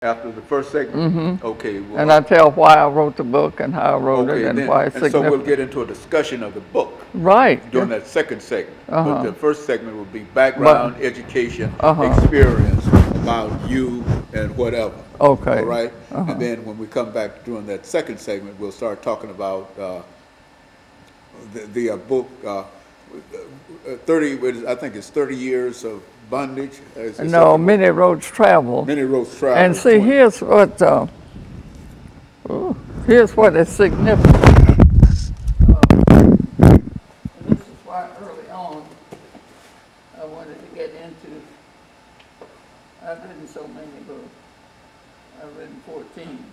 After the first segment? Okay. Well, And I tell why I wrote the book and how I wrote okay, it and then, why it's and so significant. we'll get into a discussion of the book Right. during that second segment. But Uh-huh. the first segment will be background, education, Uh-huh. experience about you and whatever. Okay. All right? Uh-huh. And then when we come back during that second segment, we'll start talking about the book, 30, I think it's 30 years of bondage. Is it No, something- Many Roads Travel. Many Roads Travel. And see, 20. here's what is significant. And this is why early on I wanted to get into. I've written so many books. I've written 14.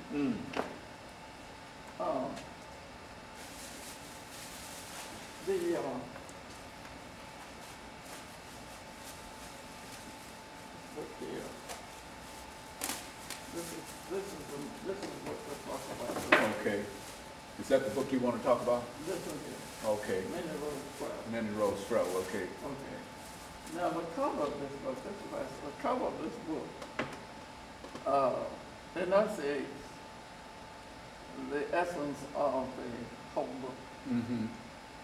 Look here. This is what we're talking about. Okay. Is that the book you want to talk about? This one here. Okay. Many Roads Travel. Many Roads Travel, okay. Okay. Now the cover of this book, the cover of this book enunciates the essence of the whole book. Mm-hmm.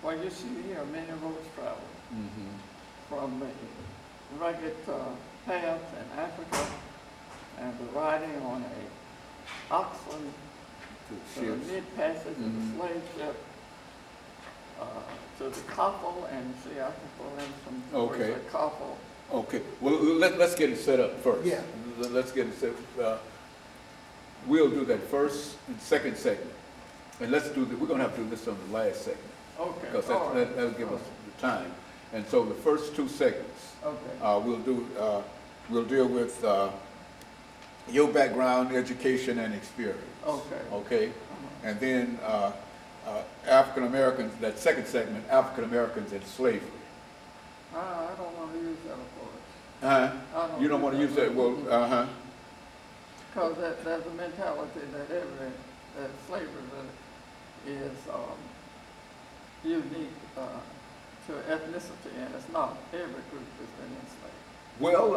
Well, you see here, Many Roads Travel, Mm-hmm. from the rugged paths in Africa and the riding on a oxen to the mid-passage of the slave ship, to the coffle, and see, I can pull in some words Okay. like coffle. Okay, well, let's get it set up first. Yeah. Let's get it set we'll do that first and second segment. And let's do we're gonna have to do this on the last segment. Okay. Because all right. that'll give us the time. And so the first two segments, Okay. we'll deal with your background, education, and experience. Okay. Okay? And then African Americans, that second segment, African Americans and slavery. I don't want to use that, of course. You don't want to use that? Well, Because there's a mentality that that slavery is unique to ethnicity, and it's not. Every group has been enslaved. well,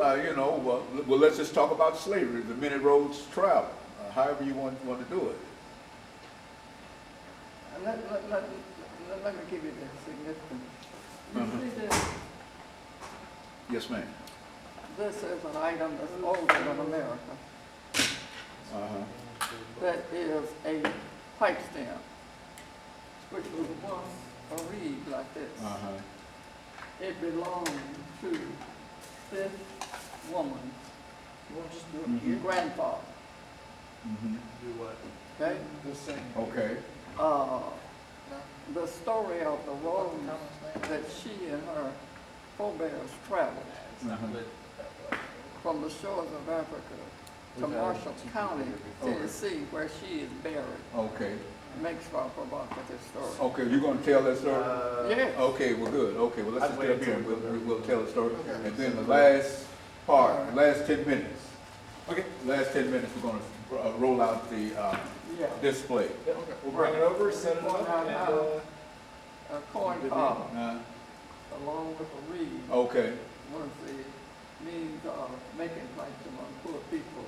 well, let's just talk about slavery, the Many Roads Travel, however you want to do it. Let me give you the significance. You see this? Yes, ma'am. This is an item that's older than America. That is a pipe stem, which was once a reed like this. It belonged to this woman's grandfather. Do what? Okay? This thing. Okay. The story of the road that she and her forebears traveled from the shores of Africa to Marshall County, Tennessee, where she is buried. Okay. Makes for a provocative story. Okay, you're going to tell that story? Yes. Okay, well, good. Okay, well, let's just get up here and we'll tell the story. And then the last part, the last 10 minutes. Okay. Last 10 minutes, we're going to roll out the display. Okay. We'll bring it over, set it up, and A coin cob, along with a reed, Okay. was the means of making pipes among poor people.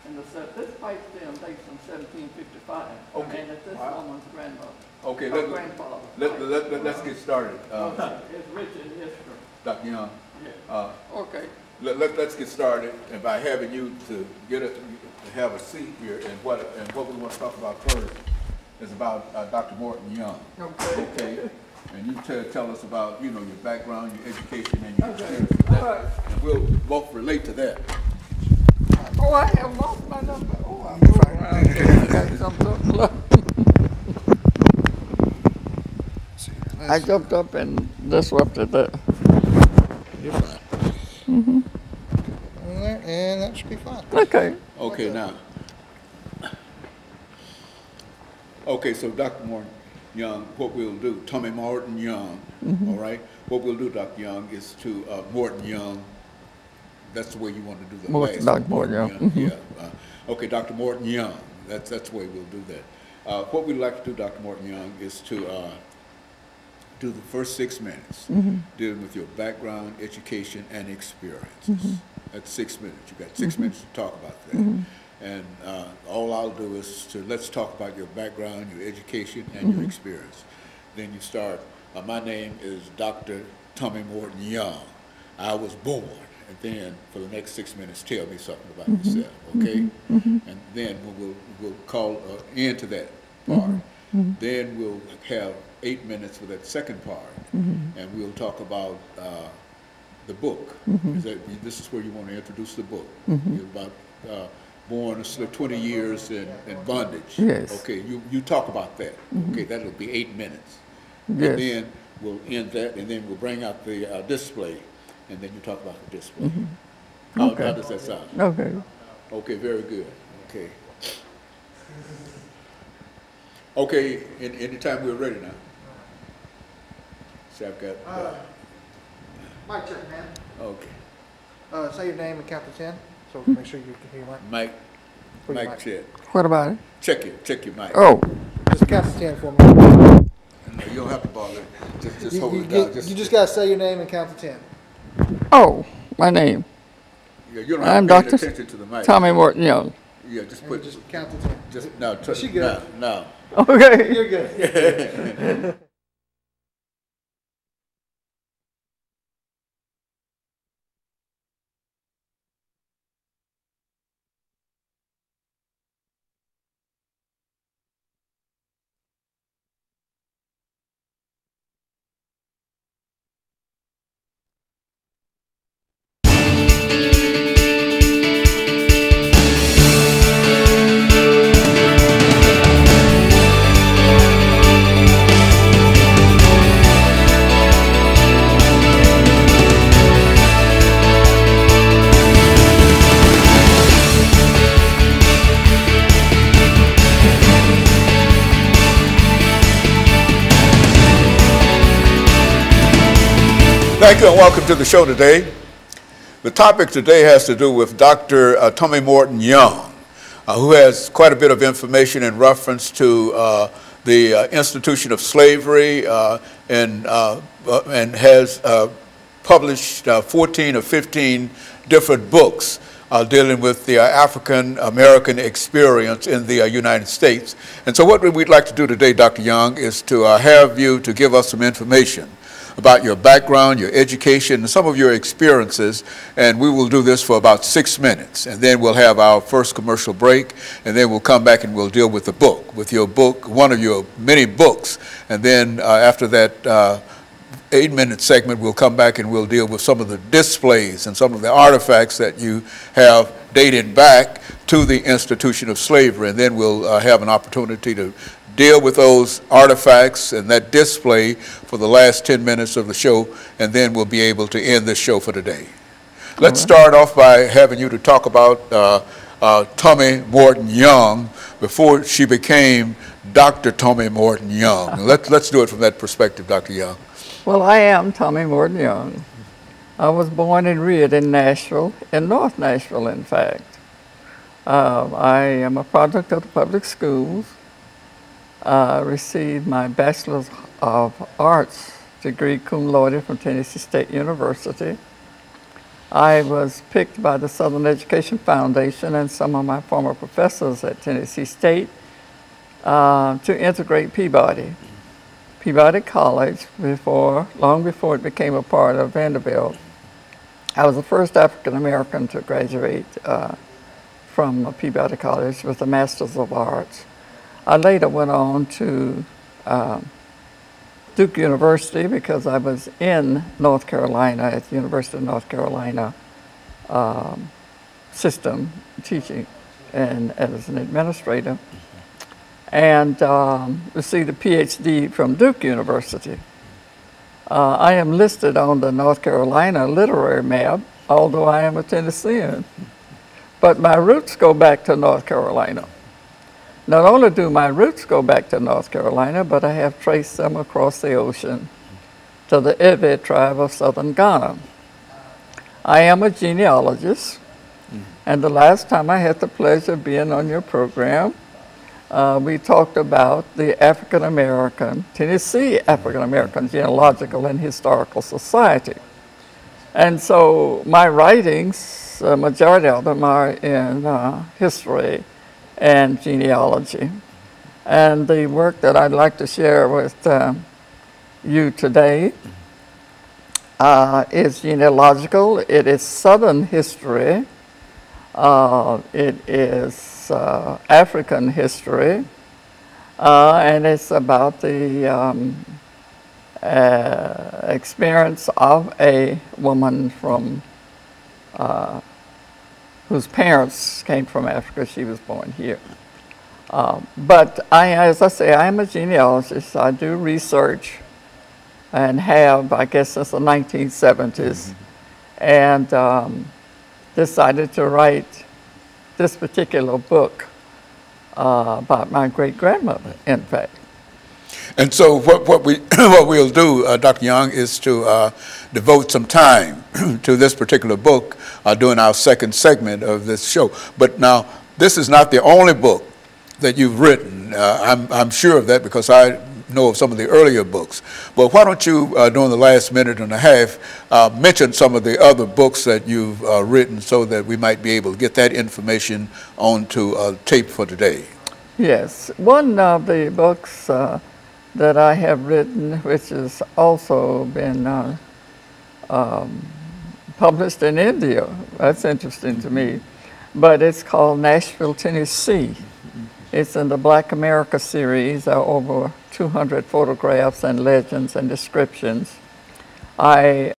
And this pipe stem dates from 1755, Okay. and it's this Wow. woman's grandmother. Okay, Grandfather. let's get started. It's rich in history. Dr. Young, Yeah. Okay. let's get started, and by having you to have a seat here, and what we want to talk about first is about Dr. Morton Young. Okay. Okay, and you tell us about your background, your education, and your experience. All right. And we'll both relate to that. Oh, I have lost my number. Oh, I'm sorry. I jumped up and disrupted that. you're fine. And that should be fine. Okay. Okay, now. Okay, so Dr. Morton Young, what we'll do, Tommy Morton Young, all right? What we'll do, Dr. Young, is to Morton Young. That's the way you want to do the last Dr. one, Morton Young. Yeah. Okay, Dr. Morton Young. That's the way we'll do that. What we'd like to do, Dr. Morton Young, is to do the first 6 minutes, dealing with your background, education, and experiences. That's 6 minutes. You got 6 minutes to talk about that. And all I'll do is let's talk about your background, your education, and your experience. Then you start, my name is Dr. Tommy Morton Young. I was born. And then for the next 6 minutes, tell me something about yourself, okay? And then we'll call an end to that part. Then we'll have 8 minutes for that second part, and we'll talk about the book. This is where you want to introduce the book. You're about born 20 years in bondage. Yes. Okay, you talk about that. Okay, that'll be 8 minutes. Yes. And then we'll end that, and then we'll bring out the display, and then you talk about the display. How does that sound? Okay. Okay, very good. Okay. Okay, anytime we're ready now. See, I've got. Mic check, man. Okay. Say your name and count to 10, so we can make sure you can hear your mic. Mic check. What about it? Check your mic. Oh, Just count to 10 for me. No, you don't have to bother. Just hold it down. You just got to say your name and count to 10. oh, my name. Yeah, you don't I'm have to pay Dr. attention to the mic. Tommy Morton Young. Yeah, just And put. you just count to 10. Just now. She good. Now. Okay. You're good. Thank you and welcome to the show today. The topic today has to do with Dr. Tommy Morton Young, who has quite a bit of information in reference to the institution of slavery and has published 14 or 15 different books dealing with the African American experience in the United States. And so what we'd like to do today, Dr. Young, is to have you to give us some information about your background, your education, and some of your experiences, and we will do this for about 6 minutes, and then we'll have our first commercial break, and then we'll come back and we'll deal with the book, with your book, one of your many books, and then after that 8-minute segment, we'll come back and we'll deal with some of the displays and some of the artifacts that you have dated back to the institution of slavery, and then we'll have an opportunity to deal with those artifacts and that display for the last 10 minutes of the show, and then we'll be able to end this show for today. Let's start off by having you to talk about Tommy Morton Young before she became Dr. Tommy Morton Young. Let's do it from that perspective, Dr. Young. Well, I am Tommy Morton Young. I was born and reared in Nashville, in North Nashville, in fact. I am a product of the public schools. Received my Bachelor's of Arts degree cum laude from Tennessee State University. I was picked by the Southern Education Foundation and some of my former professors at Tennessee State to integrate Peabody College long before it became a part of Vanderbilt. I was the first African American to graduate from Peabody College with a Master's of Arts. I later went on to Duke University because I was in North Carolina at the University of North Carolina system teaching and as an administrator, and received a PhD from Duke University. I am listed on the North Carolina literary map, although I am a Tennessean, but my roots go back to North Carolina. Not only do my roots go back to North Carolina, but I have traced them across the ocean to the Ewe tribe of southern Ghana. I am a genealogist, and the last time I had the pleasure of being on your program, we talked about the African American, Tennessee African American Genealogical and Historical Society. And so my writings books, a majority of them are in history and genealogy. And the work that I'd like to share with you today is genealogical. It is Southern history. It is African history. And it's about the experience of a woman from whose parents came from Africa. She was born here. But as I say, I am a genealogist. I do research and have, I guess, since the 1970s, and decided to write this particular book about my great-grandmother, in fact. And so what we'll do, Dr. Young, is to devote some time to this particular book during our second segment of this show. But now, this is not the only book that you've written. I'm sure of that because I know of some of the earlier books. But why don't you, during the last minute and a half, mention some of the other books that you've written so that we might be able to get that information onto tape for today? Yes. One of the books that I have written, which has also been published in India, that's interesting to me, but it's called Nashville, Tennessee. It's in the Black America series, over 200 photographs and legends and descriptions. I